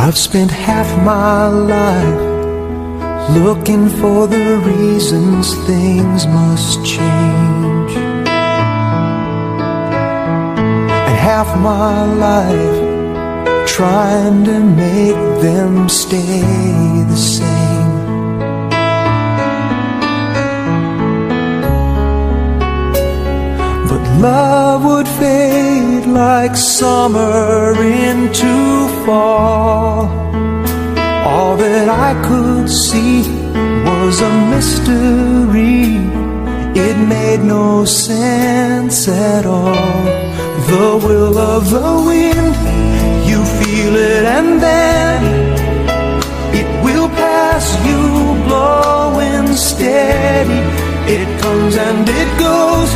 I've spent half my life looking for the reasons things must change, and half my life trying to make them stay the same. But love would fade like summer into fall. All that I could see was a mystery. It made no sense at all. The will of the wind, you feel it and then it will pass you, blowing steady. It comes and it goes,